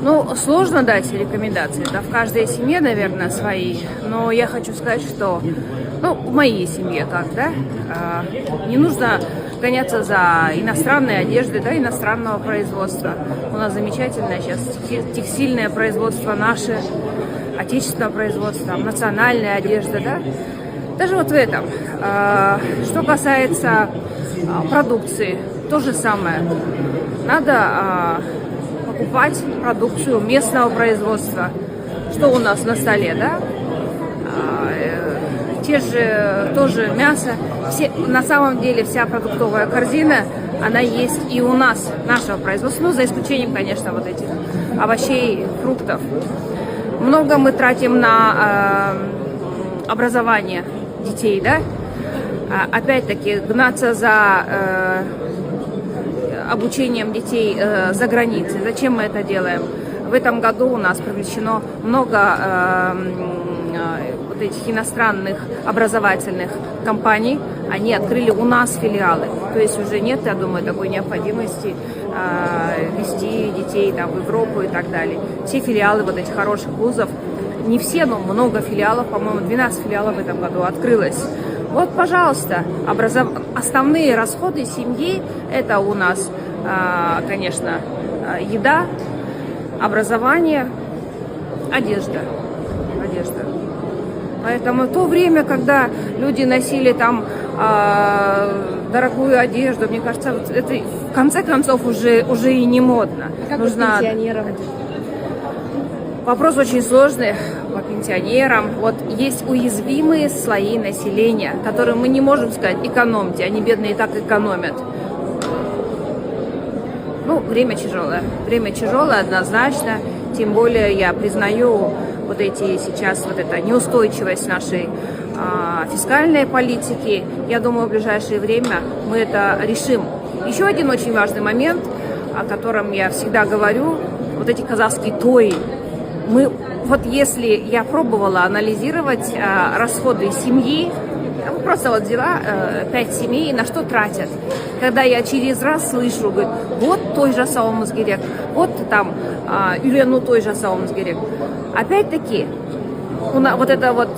Ну, сложно дать рекомендации, да, в каждой семье, наверное, свои, но я хочу сказать, что, ну, в моей семье как, да, не нужно гоняться за иностранной одеждой, да, иностранного производства. У нас замечательное сейчас текстильное производство наше, отечественное производство, национальная одежда, да. Даже вот в этом. Что касается продукции, то же самое. Надо покупать продукцию местного производства. Что у нас на столе, да? Те же тоже мясо. На самом деле вся продуктовая корзина, она есть и у нас, нашего производства. Ну, за исключением, конечно, вот этих овощей, фруктов. Много мы тратим на образование детей, да? Опять-таки, гнаться за обучением детей за границей. Зачем мы это делаем? В этом году у нас привлечено много вот этих иностранных образовательных компаний. Они открыли у нас филиалы. То есть уже нет, я думаю, такой необходимости вести детей там, в Европу и так далее. Все филиалы вот этих хороших вузов, не все, но много филиалов, по-моему, 12 филиалов в этом году открылось. Вот, пожалуйста, основные расходы семьи – это у нас, конечно, еда, образование, одежда. Поэтому в то время, когда люди носили там дорогую одежду, мне кажется, вот это в конце концов уже и не модно. Как нужна... пенсионерам? Вопрос очень сложный по пенсионерам. Вот есть уязвимые слои населения, которым мы не можем сказать экономьте, они бедные и так экономят. Ну, время тяжелое однозначно, тем более я признаю вот эти сейчас, вот эта неустойчивость нашей фискальной политики. Я думаю, в ближайшее время мы это решим. Еще один очень важный момент, о котором я всегда говорю, вот эти казахские тои. Вот если я пробовала анализировать расходы семьи, просто вот взяла 5 семей, на что тратят. Когда я через раз слышу, говорю, вот той же жасауымыз керек, вот там үйлену той же жасауымыз керек. Опять-таки, вот это вот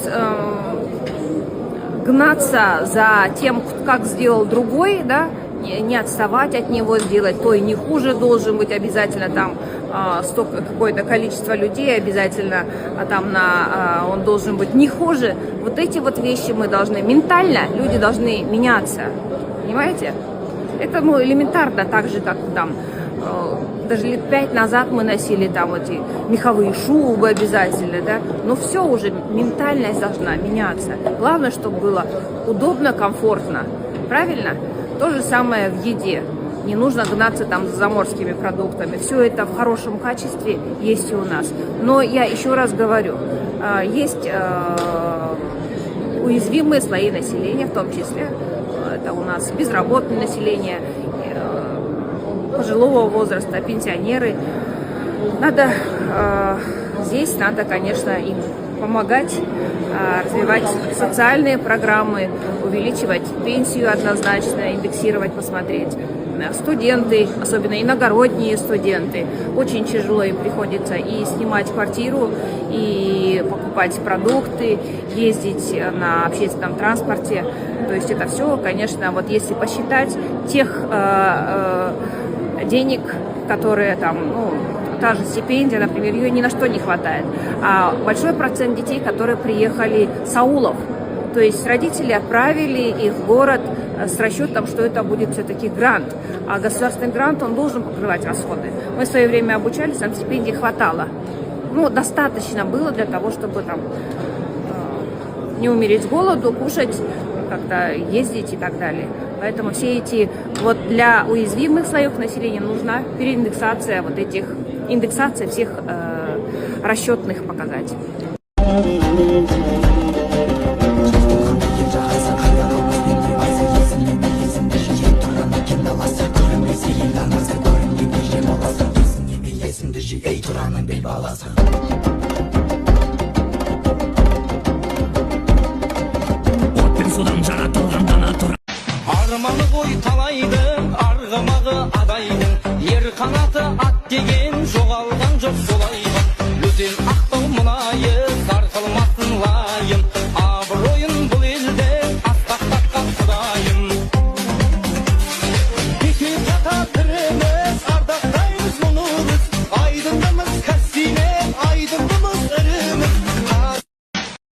гнаться за тем, как сделал другой, да, не отставать от него, сделать то и не хуже, должен быть обязательно там столько какое-то количество людей, обязательно там он должен быть не хуже. Вот эти вот вещи мы должны, ментально люди должны меняться, понимаете? Это элементарно, так же, как там, даже лет 5 назад мы носили там эти меховые шубы обязательно, да, но все уже, ментальность должна меняться. Главное, чтобы было удобно, комфортно, правильно? То же самое в еде. Не нужно гнаться там за заморскими продуктами. Все это в хорошем качестве есть и у нас. Но я еще раз говорю, есть уязвимые слои населения, в том числе это у нас безработное население, пожилого возраста, пенсионеры. Здесь надо, конечно, им помогать, развивать социальные программы, увеличивать пенсию однозначно, индексировать, посмотреть. Студенты, особенно иногородние студенты, очень тяжело им приходится и снимать квартиру, и покупать продукты, ездить на общественном транспорте. То есть это все, конечно, вот если посчитать тех денег, которые там, та же стипендия, например, ее ни на что не хватает. А большой процент детей, которые приехали с аулов, то есть родители отправили их в город с расчетом, что это будет все-таки грант. А государственный грант, он должен покрывать расходы. Мы в свое время обучались, нам стипендий хватало. Достаточно было для того, чтобы там не умереть с голоду, кушать, как-то ездить и так далее. Поэтому все эти, вот для уязвимых слоев населения нужна переиндексация индексация всех расчетных показателей. Armalı boy talaydı, argamağı adaydı, yer kanatı at degen.